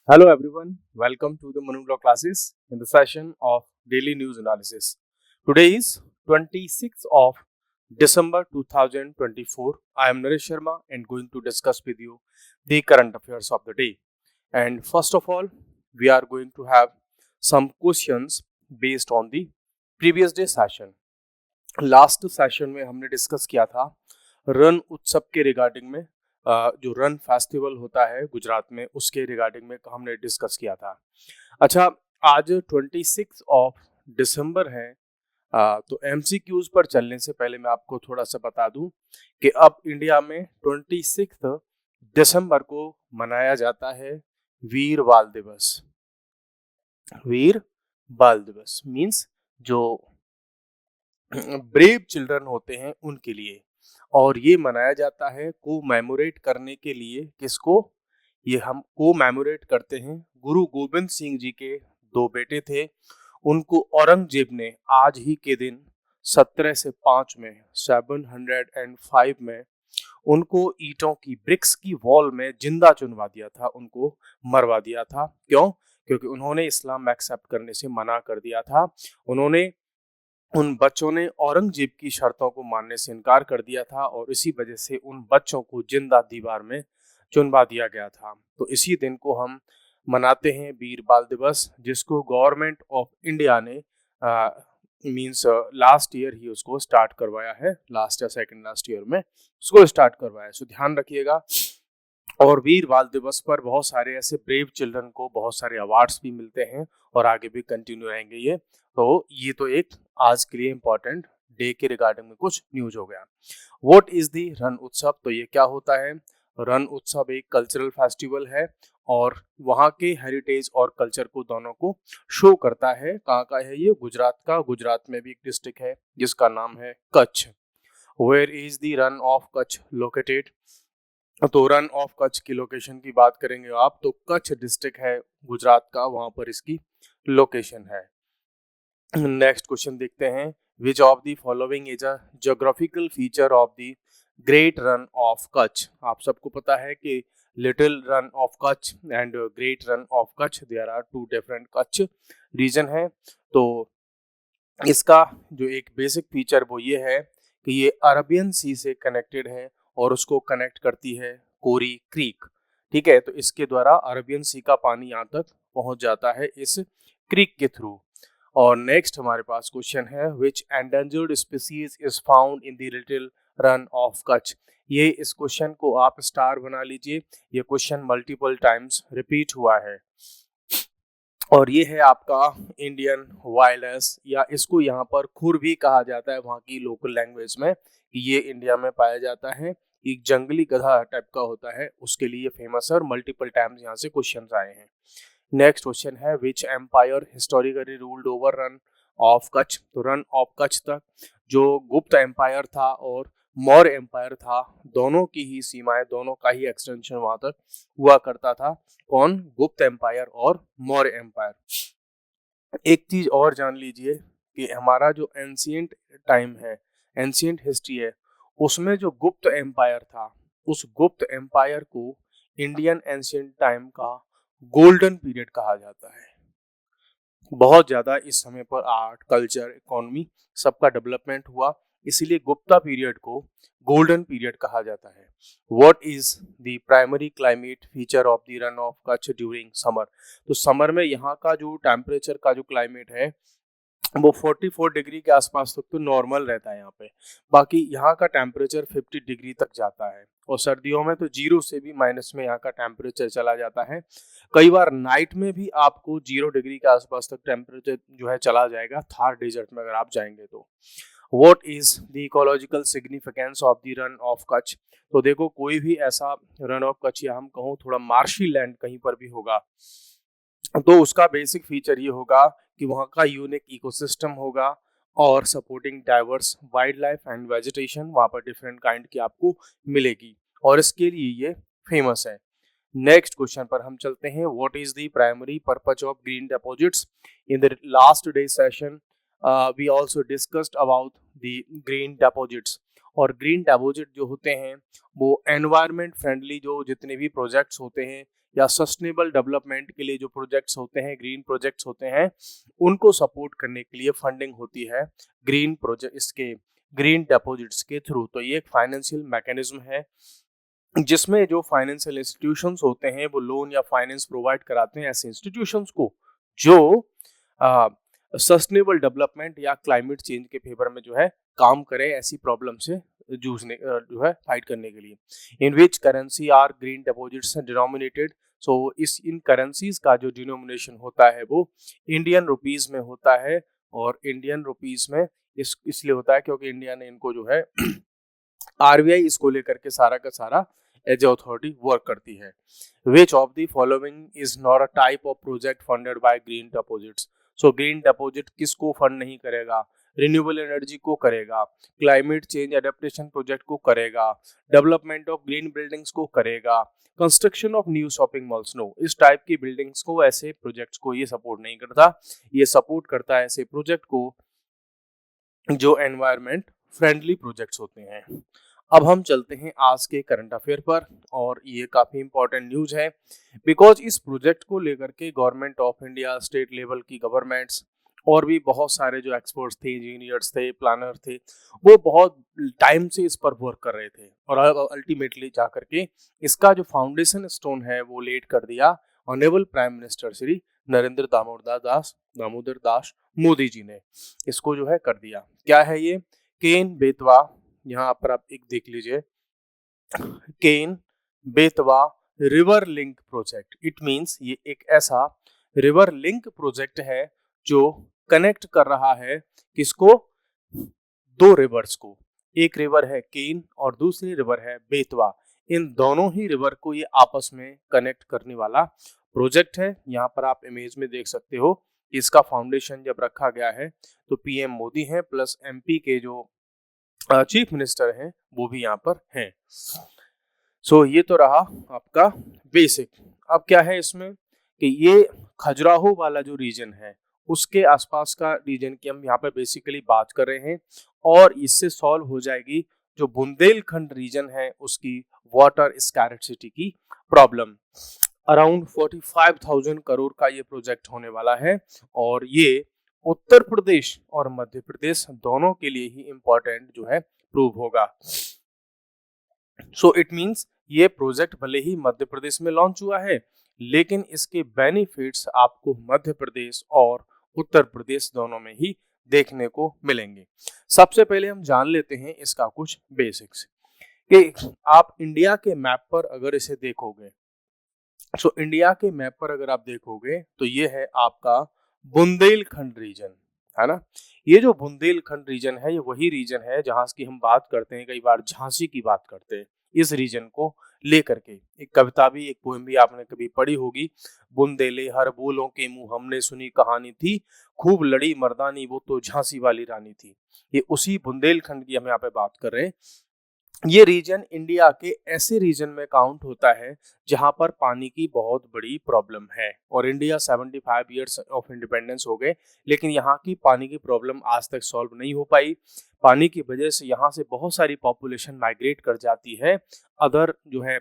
Hello everyone, welcome to the Monoglaw classes in the session of daily news analysis. Today is 26th of December 2024. I am Naresh Sharma and going to discuss with you the current affairs of the day. And first of all, we are going to have some questions based on the previous day session. Last session में हमने discuss किया था run उत्सव के regarding में जो run festival होता है गुजरात में उसके रिगार्डिंग में हमने डिस्कस किया था। अच्छा, आज 26 दिसंबर है। तो एमसीक्यूज पर चलने से पहले मैं आपको थोड़ा सा बता दूं कि अब इंडिया में 26 दिसंबर को मनाया जाता है वीर बाल दिवस। वीर बाल दिवस मीन्स जो ब्रेव चिल्ड्रन होते हैं उनके लिए, और ये मनाया जाता है को मेमोरेट करने के लिए। किसको? ये हम को मेमोरेट करते हैं गुरु गोविंद सिंह जी के दो बेटे थे, उनको औरंगजेब ने आज ही के दिन 1705 में 705 में उनको ईंटों की ब्रिक्स की वॉल में जिंदा चुनवा दिया था, उनको मरवा दिया था। क्यों? क्योंकि उन्होंने इस्लाम एक्सेप्ट करने से मना कर दिया था। उन्होंने उन बच्चों ने औरंगजेब की शर्तों को मानने से इनकार कर दिया था और इसी वजह से उन बच्चों को जिंदा दीवार में चुनवा दिया गया था। तो इसी दिन को हम मनाते हैं वीर बाल दिवस, जिसको गवर्नमेंट ऑफ इंडिया ने मींस लास्ट ईयर ही उसको स्टार्ट करवाया है, लास्ट या सेकंड लास्ट ईयर में उसको स्टार्ट करवाया। सो ध्यान रखिएगा। और वीर बाल दिवस पर बहुत सारे ऐसे ब्रेव चिल्ड्रन को बहुत सारे अवार्ड्स भी मिलते हैं और आगे भी कंटिन्यू रहेंगे ये। तो ये तो एक आज के लिए इम्पोर्टेंट डे के रिगार्डिंग में कुछ न्यूज हो गया। व्हाट इज दी रन उत्सव? तो ये क्या होता है? रन उत्सव एक कल्चरल फेस्टिवल है और वहाँ के हेरिटेज और कल्चर को दोनों को शो करता है। कहाँ का है ये? गुजरात का। गुजरात में भी एक डिस्ट्रिक्ट है जिसका नाम है Kutch. Where is the Rann of Kutch located? तो रन ऑफ कच्छ की लोकेशन की बात करेंगे आप तो कच्छ डिस्ट्रिक्ट है गुजरात का, वहां पर इसकी लोकेशन है। नेक्स्ट क्वेश्चन देखते हैं। Which of the following is a geographical feature of the great Rann of Kutch? आप सबको पता है कि little Rann of Kutch and great Rann of Kutch, there are two different Kutch region है। तो इसका जो एक बेसिक फीचर वो ये है कि ये अरबियन सी से कनेक्टेड है और उसको कनेक्ट करती है कोरी क्रीक। ठीक है, तो इसके द्वारा अरबियन सी का पानी यहाँ तक पहुंच जाता है इस क्रीक के थ्रू। और नेक्स्ट हमारे पास क्वेश्चन है which endangered species is found in the little Rann of Kutch? ये इस क्वेश्चन को आप स्टार बना लीजिए, ये क्वेश्चन मल्टीपल टाइम्स रिपीट हुआ है और ये है आपका इंडियन वायलस, या इसको यहाँ पर खुर भी कहा जाता है वहाँ की लोकल लैंग्वेज में। ये इंडिया में पाया जाता है, एक जंगली गधा टाइप का होता है, उसके लिए फेमस है और मल्टीपल टाइम्स यहाँ से क्वेश्चन आए हैं। नेक्स्ट क्वेश्चन है which empire historically ruled over Rann of Kutch? तो रन ऑफ कच्छ तक जो गुप्त एम्पायर था और मौर्य एम्पायर था, दोनों की ही सीमाएं, दोनों का ही एक्सटेंशन वहां तक हुआ करता था। कौन? गुप्त एम्पायर और मौर्य एम्पायर। एक चीज और जान लीजिए कि हमारा जो एंशियंट टाइम है, एंशियंट हिस्ट्री है, उसमें जो गुप्त एम्पायर था, उस गुप्त एम्पायर को इंडियन एंशियंट टाइम का गोल्डन पीरियड कहा जाता है। बहुत ज्यादा इस समय पर आर्ट, कल्चर, इकोनॉमी सबका डेवलपमेंट हुआ, इसीलिए गुप्ता पीरियड को गोल्डन पीरियड कहा जाता है। What is the primary climate feature of the Rann of Kutch during summer? तो समर में यहाँ का जो टेम्परेचर का जो क्लाइमेट है वो 44 डिग्री के आसपास तक तो नॉर्मल रहता है यहाँ पे। बाकी यहाँ का टेम्परेचर 50 डिग्री तक जाता है और सर्दियों में तो जीरो से भी माइनस में यहाँ का टेम्परेचर चला जाता है। कई बार नाइट में भी आपको 0 डिग्री के आसपास तक टेम्परेचर जो है चला जाएगा थार डेजर्ट में अगर आप जाएंगे तो। What is the ecological significance of the Rann of Kutch? तो देखो, कोई भी ऐसा रन ऑफ कच्छ या हम कहूँ थोड़ा मार्शी लैंड कहीं पर भी होगा तो उसका बेसिक फीचर ये होगा कि वहाँ का यूनिक इकोसिस्टम होगा और supporting diverse wild life and vegetation, वहाँ पर डिफरेंट काइंड की आपको मिलेगी और इसके लिए ये फेमस है। नेक्स्ट क्वेश्चन पर हम चलते हैं। What is the primary purpose of green deposits? In the last day session we also discussed about the green deposits. और ग्रीन डिपॉजिट जो होते हैं वो एनवायरनमेंट फ्रेंडली जो जितने भी प्रोजेक्ट्स होते हैं या सस्टेनेबल डेवलपमेंट के लिए जो प्रोजेक्ट्स होते हैं, ग्रीन प्रोजेक्ट्स होते हैं, उनको सपोर्ट करने के लिए फंडिंग होती है ग्रीन प्रोजेक्ट इसके ग्रीन डिपॉजिट्स के थ्रू। तो ये एक फाइनेंशियल मैकेनिज्म है जिसमें जो फाइनेंशियल इंस्टीट्यूशंस होते हैं वो लोन या फाइनेंस प्रोवाइड कराते हैं ऐसे इंस्टीट्यूशंस को जो सस्टेनेबल डेवलपमेंट या क्लाइमेट चेंज के फेवर में जो है काम करें, ऐसी प्रॉब्लम से जूझने जो है फाइट करने के लिए। In which currency are green deposits denominated. So in currencies का जो डिनोमिनेशन होता है वो इंडियन रुपीज में होता है, और इंडियन रुपीज में इसलिए होता है क्योंकि इंडिया ने इनको जो है आरबीआई इसको लेकर के सारा का सारा एज अथॉरिटी वर्क करती है। विच of the following is not a type of project funded by green deposits. So green deposit किसको फंड नहीं करेगा? रिन्यूएबल एनर्जी को करेगा, क्लाइमेट चेंज एडेप्टेशन प्रोजेक्ट को करेगा, डेवलपमेंट ऑफ ग्रीन बिल्डिंग्स को करेगा, construction of new shopping malls. No, इस टाइप की बिल्डिंग्स को, ऐसे प्रोजेक्ट्स को ये सपोर्ट नहीं करता। ये सपोर्ट करता है ऐसे प्रोजेक्ट को जो एनवायरमेंट फ्रेंडली प्रोजेक्ट्स होते हैं। अब हम चलते हैं आज के करंट अफेयर पर, और ये काफ़ी इंपॉर्टेंट न्यूज़ है बिकॉज इस प्रोजेक्ट को लेकर के government of India, state level की गवर्नमेंट्स और भी बहुत सारे जो एक्सपर्ट्स थे, इंजीनियर्स थे, प्लानर थे, वो बहुत टाइम से इस पर वर्क कर रहे थे, और अब अल्टीमेटली जा करके इसका जो फाउंडेशन स्टोन है वो लेट कर दिया honourable prime minister Shri Narendra Damodar Das Modi ji ने इसको जो है कर दिया। क्या है ये? केन बेतवा, यहाँ पर आप एक देख लीजिए, Ken Betwa river link project. It means ये एक ऐसा रिवर लिंक प्रोजेक्ट है जो कनेक्ट कर रहा है किसको? दो रिवर्स को। एक रिवर है केन और दूसरी रिवर है बेतवा। इन दोनों ही रिवर को ये आपस में कनेक्ट करने वाला प्रोजेक्ट है। यहाँ पर आप इमेज में देख सकते हो, इसका फाउंडेशन जब रखा गया है तो पीएम मोदी हैं प्लस एमपी के जो चीफ मिनिस्टर हैं वो भी यहाँ पर हैं। सो ये तो रहा आपका बेसिक। अब क्या है इसमें कि ये खजुराहो वाला जो रीजन है उसके आसपास का रीजन की हम यहाँ पे बेसिकली बात कर रहे हैं, और इससे सॉल्व हो जाएगी जो बुंदेलखंड रीजन है उसकी वाटर स्कैर्सिटी की प्रॉब्लम। अराउंड 45,000 करोड़ का ये प्रोजेक्ट होने वाला है, और ये उत्तर प्रदेश और मध्य प्रदेश दोनों के लिए ही इम्पोर्टेंट जो है प्रूव होगा। सो इट मींस ये प्रोजेक्ट भले ही मध्य प्रदेश में लॉन्च हुआ है, लेकिन इसके बेनिफिट्स आपको मध्य प्रदेश और उत्तर प्रदेश दोनों में ही देखने को मिलेंगे। सबसे पहले हम जान लेते हैं इसका कुछ बेसिक्स कि आप इंडिया के मैप पर अगर इसे देखोगे, सो इंडिया के मैप पर अगर आप देखोगे तो ये है आपका बुंदेलखंड रीजन, है ना। ये जो बुंदेलखंड रीजन है ये वही रीजन है जहां की हम बात करते हैं, कई बार झांसी की बात करते हैं इस रीजन को लेकर के। एक कविता भी, एक पोएम भी आपने कभी पढ़ी होगी, बुंदेले हर बोलों के मुंह हमने सुनी कहानी थी, खूब लड़ी मर्दानी वो तो झांसी वाली रानी थी। ये उसी बुंदेलखंड की हम यहाँ पे बात कर रहे हैं। ये रीजन इंडिया के ऐसे रीजन में काउंट होता है जहां पर पानी की बहुत बड़ी प्रॉब्लम है, और इंडिया 75 इयर्स ऑफ इंडिपेंडेंस हो गए लेकिन यहाँ की पानी की प्रॉब्लम आज तक सॉल्व नहीं हो पाई। पानी की वजह से यहाँ से बहुत सारी पॉपुलेशन माइग्रेट कर जाती है अदर जो है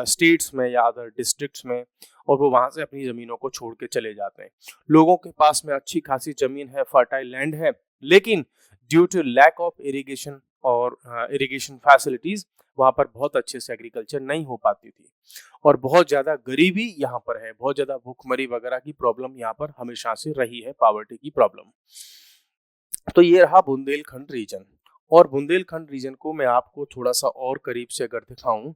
स्टेट्स में या अदर डिस्ट्रिक्ट्स में, और वो वहाँ से अपनी ज़मीनों को छोड़ के चले जाते हैं। लोगों के पास में अच्छी खासी ज़मीन है, फर्टाइल लैंड है, लेकिन due to lack of irrigation और इरिगेशन फैसिलिटीज वहाँ पर बहुत अच्छे से एग्रीकल्चर नहीं हो पाती थी, और बहुत ज़्यादा गरीबी यहाँ पर है, बहुत ज़्यादा भूखमरी वगैरह की प्रॉब्लम यहाँ पर हमेशा से रही है, पावर्टी की प्रॉब्लम। तो ये रहा बुंदेलखंड रीजन, और बुंदेलखंड रीजन को मैं आपको थोड़ा सा और करीब से अगर दिखाऊं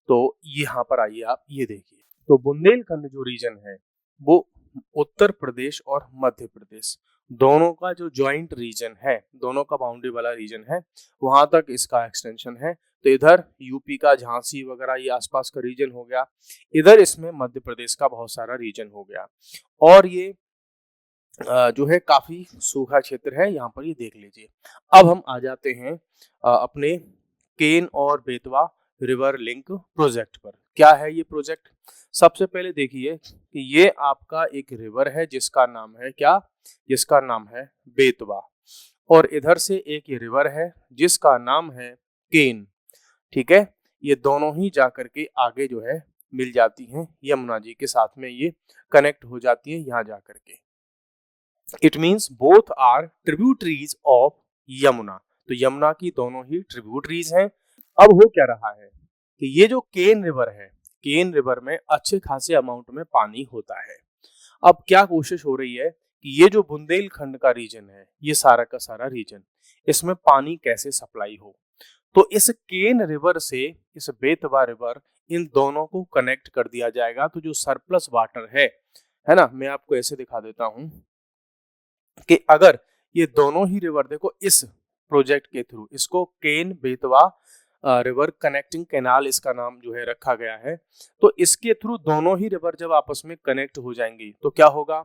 तो यहाँ पर आइए आप ये देखिए। तो बुंदेलखंड जो रीजन है वो उत्तर प्रदेश और मध्य प्रदेश दोनों का जो ज्वाइंट रीजन है, दोनों का बाउंड्री वाला रीजन है, वहां तक इसका एक्सटेंशन है। तो इधर यूपी का झांसी वगैरह ये आसपास का रीजन हो गया, इधर इसमें मध्य प्रदेश का बहुत सारा रीजन हो गया, और ये जो है काफी सूखा क्षेत्र है, यहाँ पर ये देख लीजिए। अब हम आ जाते हैं अपने केन और बेतवा रिवर लिंक प्रोजेक्ट पर। क्या है ये प्रोजेक्ट? सबसे पहले देखिए कि ये आपका एक रिवर है जिसका नाम है क्या? जिसका नाम है बेतवा, और इधर से एक ये रिवर है जिसका नाम है केन। ठीक है, ये दोनों ही जाकर के आगे जो है मिल जाती हैं यमुना जी के साथ में, ये कनेक्ट हो जाती हैं यहाँ जा करके। It means both are tributaries of Yamuna. तो यमुना की दोनों ही ट्रिब्यूटरीज हैं। अब हो क्या रहा है कि ये जो केन रिवर है, केन रिवर में अच्छे खासे अमाउंट में पानी होता है। अब क्या कोशिश हो रही है कि ये जो बुंदेलखंड का रीजन है, ये सारा का सारा रीजन, इसमें पानी कैसे सप्लाई हो। तो इस केन रिवर से इस बेतवा रिवर, इन दोनों को कनेक्ट कर दिया जाएगा। तो जो सरप्लस वाटर है ना, मैं आपको ऐसे दिखा देता हूं कि अगर ये दोनों ही रिवर, देखो इस प्रोजेक्ट के थ्रू, इसको केन बेतवा रिवर कनेक्टिंग कैनाल इसका नाम जो है रखा गया है। तो इसके थ्रू दोनों ही रिवर जब आपस में कनेक्ट हो जाएंगी तो क्या होगा,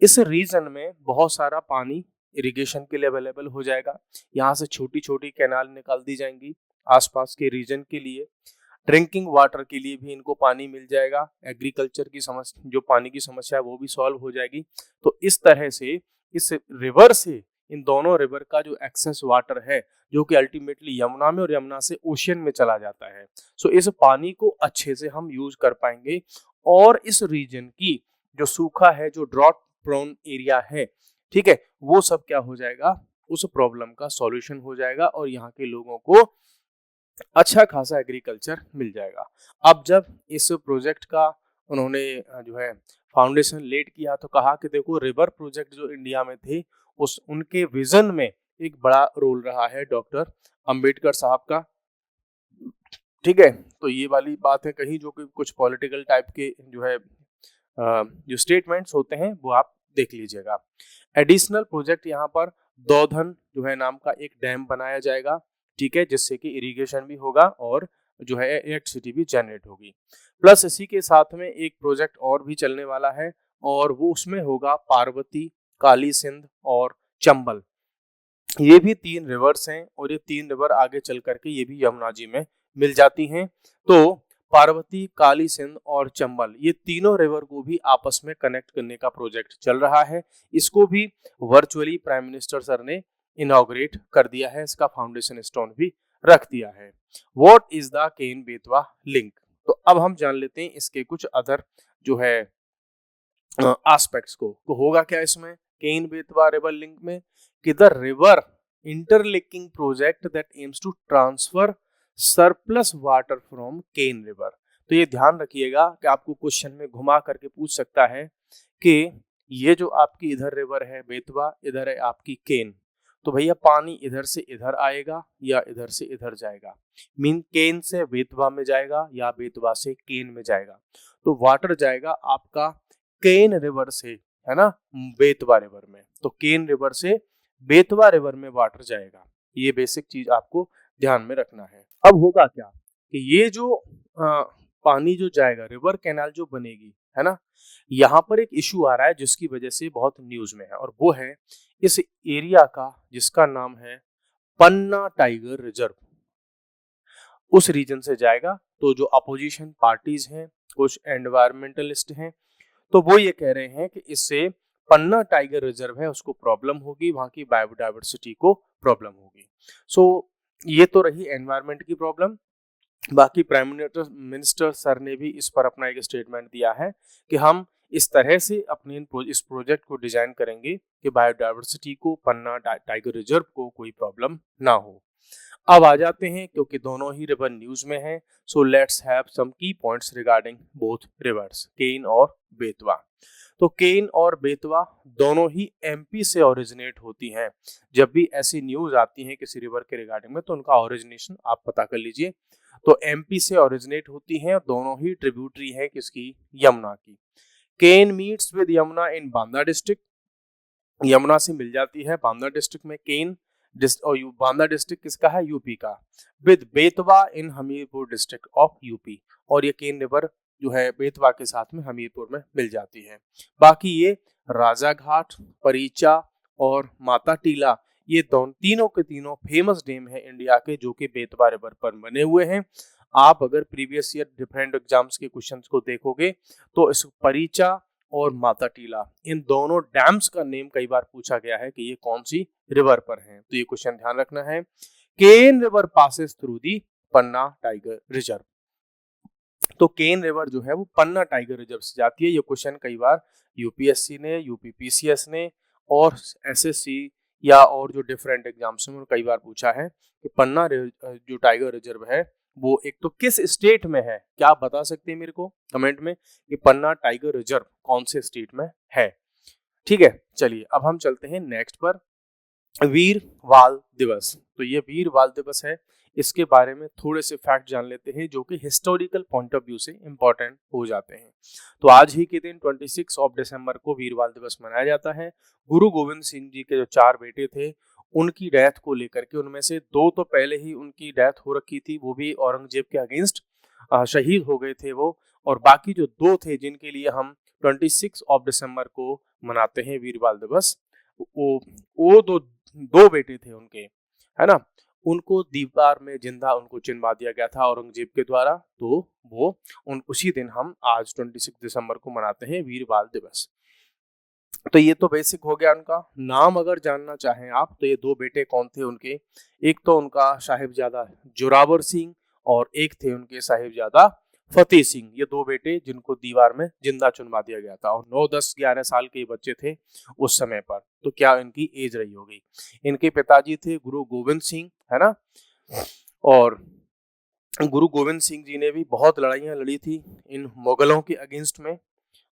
इस रीजन में बहुत सारा पानी इरिगेशन के लिए अवेलेबल हो जाएगा। यहाँ से छोटी छोटी कैनाल निकाल दी जाएंगी आसपास के रीजन के लिए। ड्रिंकिंग वाटर के लिए भी इनको पानी मिल जाएगा। एग्रीकल्चर की समस्या, जो पानी की समस्या है, वो भी सॉल्व हो जाएगी। तो इस तरह से इस रिवर से, इन दोनों रिवर का जो एक्सेस वाटर है, जो कि अल्टीमेटली यमुना में और यमुना से ओशियन में चला जाता है, सो इस पानी को अच्छे से हम यूज कर पाएंगे। और इस रीजन की जो सूखा है, जो ड्रॉट प्रोन एरिया है, ठीक है, वो सब क्या हो जाएगा, उस प्रॉब्लम का सॉल्यूशन हो जाएगा और यहाँ के लोगों को अच्छा खासा एग्रीकल्चर मिल जाएगा। अब जब इस प्रोजेक्ट का उन्होंने जो है फाउंडेशन लेट किया, तो कहा कि देखो रिवर प्रोजेक्ट जो इंडिया में थे, उस उनके विजन में एक बड़ा रोल रहा है डॉक्टर अंबेडकर साहब का। ठीक है, तो ये वाली बात है कहीं जो कि कुछ पॉलिटिकल टाइप के जो है जो स्टेटमेंट्स होते हैं वो आप देख लीजिएगा। एडिशनल प्रोजेक्ट यहाँ पर दौधन जो है नाम का एक डैम बनाया जाएगा, ठीक है, जिससे कि इरिगेशन भी होगा और जो है इलेक्ट्रिसिटी भी जनरेट होगी। प्लस इसी के साथ में एक प्रोजेक्ट और भी चलने वाला है, और वो उसमें होगा पार्वती, काली सिंध और चंबल। ये भी 3 रिवर्स हैं और ये 3 रिवर आगे चल करके ये भी यमुना जी में मिल जाती हैं। तो पार्वती, काली सिंध और चंबल, ये तीनों रिवर को भी आपस में कनेक्ट करने का प्रोजेक्ट चल रहा है। इसको भी वर्चुअली प्राइम मिनिस्टर सर ने इनॉग्रेट कर दिया है, इसका फाउंडेशन स्टोन भी रख दिया है। What is the Ken Betwa link. तो अब हम जान लेते हैं इसके कुछ अदर जो है एस्पेक्ट्स को। तो होगा क्या इसमें केन बेतवा रिवर लिंक में कि the river interlinking project that aims to transfer surplus water from Ken river. तो ये ध्यान रखिएगा कि आपको क्वेश्चन में घुमा करके पूछ सकता है कि ये जो आपकी इधर रिवर है बेतवा, इधर है आपकी केन, तो भैया पानी इधर से इधर आएगा या इधर से इधर जाएगा। मीन केन से बेतवा में जाएगा या बेतवा से केन में जाएगा। तो वाटर जाएगा आपका केन रिवर से, है ना, बेतवा रिवर में। तो केन रिवर से बेतवा रिवर में वाटर जाएगा। ये बेसिक चीज आपको ध्यान में रखना है। अब होगा क्या कि ये जो पानी जो जाएगा, रिवर कैनाल जो बनेगी, है ना, यहाँ पर एक इशू आ रहा है जिसकी वजह से बहुत न्यूज में है, और वो है इस एरिया का जिसका नाम है पन्ना टाइगर रिजर्व। उस रीजन से जाएगा। तो जो अपोजिशन पार्टीज हैं, कुछ एनवायरमेंटलिस्ट हैं, तो वो ये कह रहे हैं कि इससे पन्ना टाइगर रिजर्व है उसको प्रॉब्लम होगी, वहां की बायोडाइवर्सिटी को प्रॉब्लम होगी। सो ये तो रही एनवायरमेंट की प्रॉब्लम। बाकी प्राइम मिनिस्टर सर ने भी इस पर अपना एक स्टेटमेंट दिया है कि हम इस तरह से अपने इस प्रोजेक्ट को डिजाइन करेंगे कि बायोडाइवर्सिटी को, पन्ना टाइगर रिजर्व को कोई प्रॉब्लम ना हो। अब आ जाते हैं, क्योंकि दोनों ही रिवर न्यूज में हैं, सो लेट्स हैव सम की पॉइंट्स रिगार्डिंग बोथ रिवर्स, केन और बेतवा। तो केन और बेतवा दोनों ही एमपी से ओरिजिनेट होती हैं। जब भी ऐसी न्यूज आती है किसी रिवर के रिगार्डिंग में, तो उनका ओरिजिनेशन आप पता कर लीजिए। तो एमपी से ओरिजिनेट होती हैं, दोनों ही ट्रिब्यूटरी है किसकी, यमुना की। Ken meets with Yamuna in Banda district, Yamuna से मिल जाती है बांदा डिस्ट्रिक्ट में केन। और बांदा डिस्ट्रिक्ट किसका है, यूपी का। With Betwa in Hamirpur district of UP, और ये केन रिवर जो है बेतवा के साथ में हमीरपुर में मिल जाती है। बाकी ये राजाघाट, परीचा और माता टीला, ये तीनों के तीनों फेमस डैम है इंडिया के, जो कि बेतवा रिवर पर बने हुए हैं। आप अगर प्रीवियस ईयर डिफरेंट एग्जाम्स के क्वेश्चंस को देखोगे तो इस परीचा और माता टीला, इन दोनों डैम्स का नेम कई बार पूछा गया है कि ये कौन सी रिवर पर हैं। तो ये क्वेश्चन ध्यान रखना है। Ken river passes through the Panna tiger reserve. तो केन रिवर जो है वो पन्ना टाइगर रिजर्व से जाती है। ये क्वेश्चन कई बार यूपीएससी ने, यूपीपीसीएस ने और एसएससी या और जो डिफरेंट एग्जाम्स में कई बार पूछा है कि पन्ना जो टाइगर रिजर्व है वो एक तो किस स्टेट में है। क्या आप बता सकते हैं मेरे को कमेंट में कि पन्ना टाइगर रिजर्व कौन से स्टेट में है। ठीक है, चलिए अब हम चलते हैं नेक्स्ट पर, वीर बाल दिवस। तो ये वीर बाल दिवस है, इसके बारे में थोड़े से फैक्ट जान लेते हैं जो कि हिस्टोरिकल पॉइंट ऑफ व्यू से इंपॉर्टेंट हो जाते हैं। तो आज ही के दिन 26 दिसंबर को वीर बाल दिवस मनाया जाता है। गुरु गोविंद सिंह जी के जो 4 बेटे थे उनकी डेथ को लेकर के, उनमें से 2 तो पहले ही उनकी डेथ हो रखी थी, वो भी औरंगजेब के अगेंस्ट शहीद हो गए थे वो, और बाकी जो 2 थे जिनके लिए हम 26 दिसंबर को मनाते हैं वीर बाल दिवस, वो दो बेटे थे उनके, है ना, उनको दीवार में जिंदा उनको चिनवा दिया गया था औरंगजेब के द्वारा। तो वो उसी दिन हम आज 26 दिसंबर को मनाते हैं वीर बाल दिवस। तो ये तो बेसिक हो गया उनका नाम। अगर जानना चाहें आप तो ये 2 बेटे कौन थे उनके, एक तो उनका साहिबजादा जोरावर सिंह और एक थे उनके साहिबजादा फतेह सिंह। ये 2 बेटे जिनको दीवार में जिंदा चुनवा दिया गया था और 9, 10, 11 साल के बच्चे थे उस समय पर। तो क्या इनकी एज रही होगी। इनके पिताजी थे गुरु गोविंद सिंह, है ना, और गुरु गोविंद सिंह जी ने भी बहुत लड़ाइयां लड़ी थी इन मुगलों के अगेंस्ट में,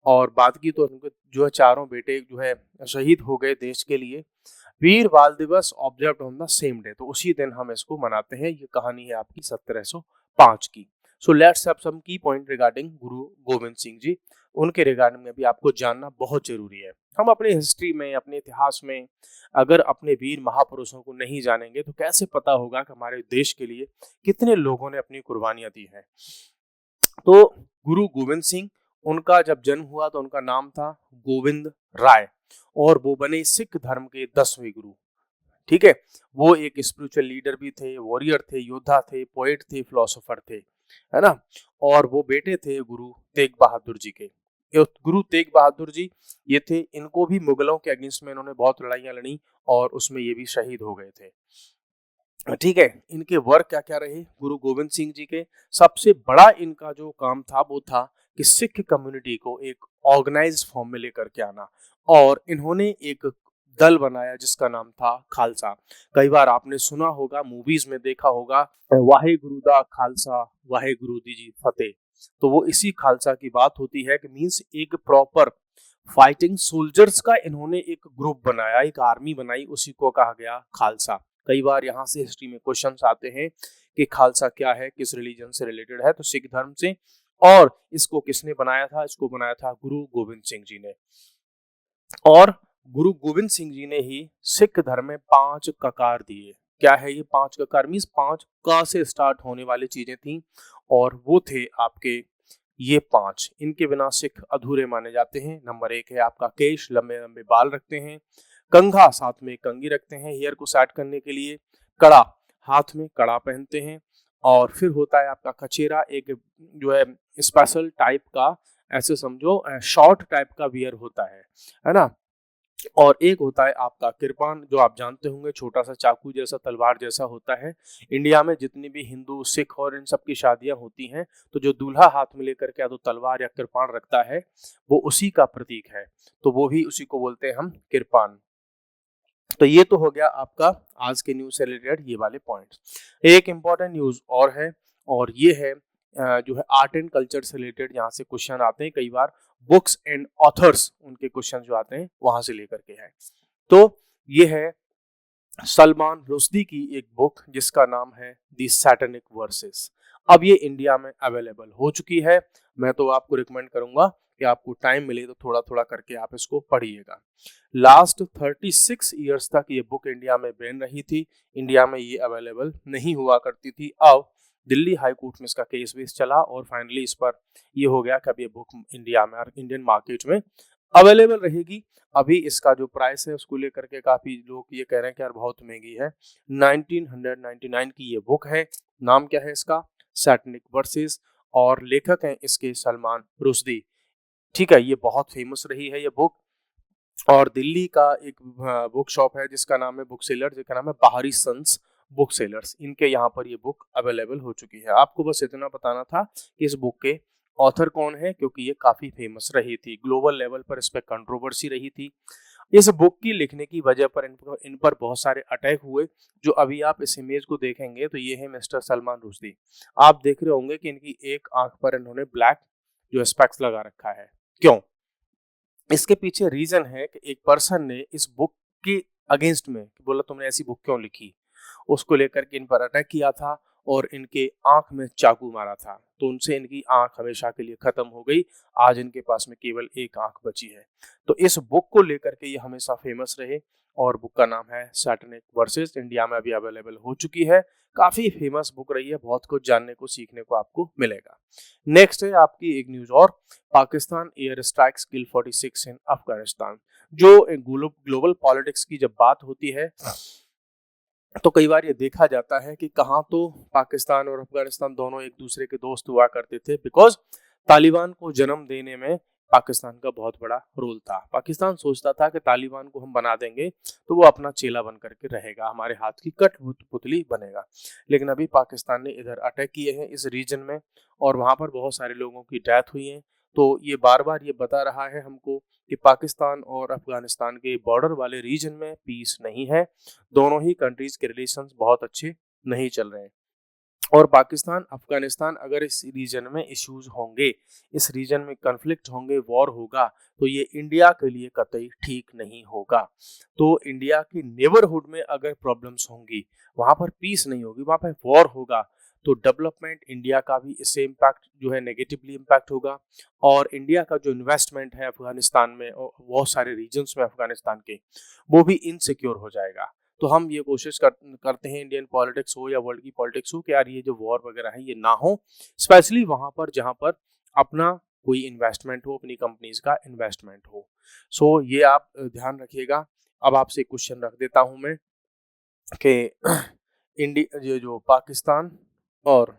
और बात की तो उनके जो है चारों बेटे जो है शहीद हो गए देश के लिए। वीर बाल दिवस observed on the same day, तो उसी दिन हम इसको मनाते हैं। ये कहानी है आपकी 1705 की। सो लेट्स हैव सम की पॉइंट रिगार्डिंग गुरु गोविंद सिंह जी। उनके रिगार्डिंग में भी आपको जानना बहुत जरूरी है। हम अपने हिस्ट्री में, अपने इतिहास में अगर अपने वीर महापुरुषों को नहीं जानेंगे तो कैसे पता होगा कि हमारे देश के लिए कितने लोगों ने अपनी कुर्बानियां दी हैं। तो गुरु गोविंद सिंह, उनका जब जन्म हुआ तो उनका नाम था गोविंद राय, और वो बने सिख धर्म के 10वें गुरु। ठीक है, वो एक स्पिरिचुअल लीडर भी थे, वॉरियर थे, योद्धा थे, पोएट थे, फिलोसोफर थे, है ना, और वो बेटे थे गुरु तेग बहादुर जी के। ये गुरु तेग बहादुर जी ये थे, इनको भी मुगलों के अगेंस्ट में इन्होंने बहुत लड़ाइयां लड़ी और उसमें ये भी शहीद हो गए थे। ठीक है, इनके वर्क क्या क्या रहे गुरु गोविंद सिंह जी के। सबसे बड़ा इनका जो काम था वो था कि सिख कम्युनिटी को एक ऑर्गेनाइज्ड फॉर्म में लेकर के आना, और इन्होंने एक दल बनाया जिसका नाम था खालसा। कई बार आपने सुना होगा, मूवीज में देखा होगा, वाहे गुरु दा खालसा वाहे गुरु दी जी फतेह। तो वो इसी खालसा की बात होती है कि मींस एक प्रॉपर फाइटिंग सोल्जर्स का इन्होंने एक ग्रुप बनाया, एक आर्मी बनाई, उसी को कहा गया खालसा। कई बार यहाँ से हिस्ट्री में क्वेश्चंस आते हैं कि खालसा क्या है, किस रिलीजन से रिलेटेड है, तो सिख धर्म से। और इसको किसने बनाया था, इसको बनाया था गुरु गोविंद सिंह जी ने। और गुरु गोविंद सिंह जी ने ही सिख धर्म में 5 ककार दिए। क्या है ये 5 ककार, मीन्स 5 क से स्टार्ट होने वाली चीजें थी, और वो थे आपके ये 5। इनके बिना सिख अधूरे माने जाते हैं। नंबर 1 है आपका केश, लंबे लंबे बाल रखते हैं। कंघा, साथ में कंघी रखते हैं हेयर को सेट करने के लिए। कड़ा, हाथ में कड़ा पहनते हैं। और फिर होता है आपका कचेरा, एक जो है स्पेशल टाइप का, ऐसे समझो शॉर्ट टाइप का वियर होता है ना। और एक होता है आपका कृपान, जो आप जानते होंगे छोटा सा चाकू जैसा, तलवार जैसा होता है। इंडिया में जितनी भी हिंदू, सिख और इन सब की शादियां होती हैं तो जो दूल्हा हाथ में लेकर के या तो तलवार या कृपान रखता है वो उसी का प्रतीक है, तो वो भी उसी को बोलते हैं हम कृपान। तो ये तो हो गया आपका आज के न्यूज से रिलेटेड ये वाले पॉइंट्स। एक इंपॉर्टेंट न्यूज और है, और ये है जो है आर्ट एंड कल्चर से रिलेटेड। यहाँ से क्वेश्चन आते हैं कई बार, बुक्स एंड ऑथर्स उनके क्वेश्चन जो आते हैं वहां से लेकर के है। तो ये है सलमान रुश्दी की एक बुक जिसका नाम है दी सैटेनिक वर्सेस। अब ये इंडिया में अवेलेबल हो चुकी है। मैं तो आपको रिकमेंड करूंगा कि आपको टाइम मिले तो थोड़ा थोड़ा करके आप इसको पढ़िएगा। लास्ट 36 ईयर्स तक ये बुक इंडिया में बैन रही थी, इंडिया में ये अवेलेबल नहीं हुआ करती थी। अब दिल्ली हाई कोर्ट में इसका केस वेस चला और फाइनली इस पर ये हो गया कि अब ये बुक इंडिया में, इंडियन मार्केट में अवेलेबल रहेगी। अभी इसका जो प्राइस है उसको लेकर के काफी लोग ये कह रहे हैं कि यार बहुत महंगी है। 1999 की ये बुक है। नाम क्या है इसका, सैटेनिक वर्सेस, और लेखक हैं इसके सलमान रुश्दी। ठीक है, ये बहुत फेमस रही है ये बुक। और दिल्ली का एक बुक शॉप है जिसका नाम है, बुक सेलर जिसका नाम है बाहरी सन्स, बुक सेलर्स, इनके यहाँ पर ये बुक अवेलेबल हो चुकी है। आपको बस इतना बताना था कि इस बुक के ऑथर कौन है, क्योंकि ये काफ़ी फेमस रही थी, ग्लोबल लेवल पर इस पर कंट्रोवर्सी रही थी। इस बुक की लिखने की वजह पर इन पर बहुत सारे अटैक हुए। जो अभी आप इस इमेज को देखेंगे तो ये है मिस्टर सलमान रुश्दी। आप देख रहे होंगे कि इनकी एक आंख पर इन्होंने ब्लैक जो स्पेक्स लगा रखा है। क्यों? इसके पीछे रीजन है कि एक पर्सन ने इस बुक के अगेंस्ट में बोला तुमने ऐसी बुक क्यों लिखी, उसको लेकर के इन पर अटैक किया था और इनके आंख में चाकू मारा था। तो उनसे इनकी आंख हमेशा के लिए खत्म हो गई। आज इनके पास में केवल एक आंख बची है। तो इस बुक को लेकर के ये हमेशा फेमस रहे और बुक का नाम है सैटनिक वर्सेस। इंडिया में अभी अवेलेबल हो चुकी है। काफी फेमस बुक रही है, बहुत कुछ जानने को सीखने को आपको मिलेगा। नेक्स्ट है आपकी एक न्यूज और, पाकिस्तान एयर स्ट्राइक्स किल 46 इन अफगानिस्तान। जो ग्लोबल पॉलिटिक्स की जब बात होती है तो कई बार ये देखा जाता है कि कहाँ तो पाकिस्तान और अफगानिस्तान दोनों एक दूसरे के दोस्त हुआ करते थे, बिकॉज तालिबान को जन्म देने में पाकिस्तान का बहुत बड़ा रोल था। पाकिस्तान सोचता था कि तालिबान को हम बना देंगे तो वो अपना चेला बन करके रहेगा, हमारे हाथ की कठपुतली बनेगा। लेकिन अभी पाकिस्तान ने इधर अटैक किए हैं इस रीजन में और वहाँ पर बहुत सारे लोगों की डेथ हुई है। तो ये बार बार ये बता रहा है हमको कि पाकिस्तान और अफगानिस्तान के बॉर्डर वाले रीजन में पीस नहीं है। दोनों ही कंट्रीज के रिलेशंस बहुत अच्छे नहीं चल रहे हैं और पाकिस्तान अफगानिस्तान अगर इस रीजन में इश्यूज होंगे, इस रीजन में कन्फ्लिक्ट होंगे, वॉर होगा, तो ये इंडिया के लिए कतई ठीक नहीं होगा। तो इंडिया की नेबरहुड में अगर प्रॉब्लम्स होंगी, वहां पर पीस नहीं होगी, वहां पर वॉर होगा, तो डेवलपमेंट इंडिया का भी इससे इम्पैक्ट जो है नेगेटिवली इम्पैक्ट होगा और इंडिया का जो इन्वेस्टमेंट है अफगानिस्तान में और बहुत सारे रीजन्स में अफगानिस्तान के, वो भी इनसिक्योर हो जाएगा। तो हम ये कोशिश करते हैं, इंडियन पॉलिटिक्स हो या वर्ल्ड की पॉलिटिक्स हो, कि यार ये जो वॉर वगैरह है ये ना हो, स्पेशली वहां पर जहां पर अपना कोई इन्वेस्टमेंट हो, अपनी कंपनीज का इन्वेस्टमेंट हो। सो ये आप ध्यान रखिएगा। अब आपसे क्वेश्चन रख देता हूं मैं कि इंडिया ये जो पाकिस्तान और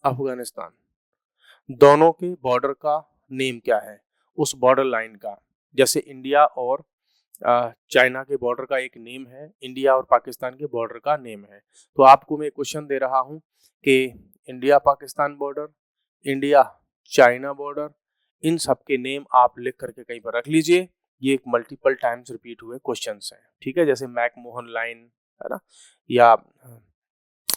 अफगानिस्तान दोनों के बॉर्डर का नेम क्या है, उस बॉर्डर लाइन का। जैसे इंडिया और चाइना के बॉर्डर का एक नेम है, इंडिया और पाकिस्तान के बॉर्डर का नेम है। तो आपको मैं क्वेश्चन दे रहा हूं कि India Pakistan border, India China border, इन सब के नेम आप लिख करके कहीं पर रख लीजिए। ये एक मल्टीपल टाइम्स रिपीट हुए क्वेश्चंस हैं, ठीक है। जैसे मैकमोहन लाइन है ना, या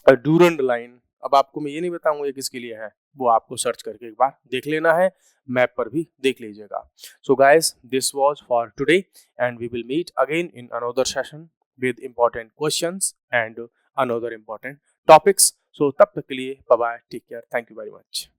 डूरंड लाइन। अब आपको मैं ये नहीं बताऊंगा ये किसके लिए है, वो आपको सर्च करके एक बार देख लेना है, मैप पर भी देख लीजिएगा। So guys, this was for today and we will meet again in another session with important questions and another important topics. So तब तक के लिए bye bye, take care, thank you very much.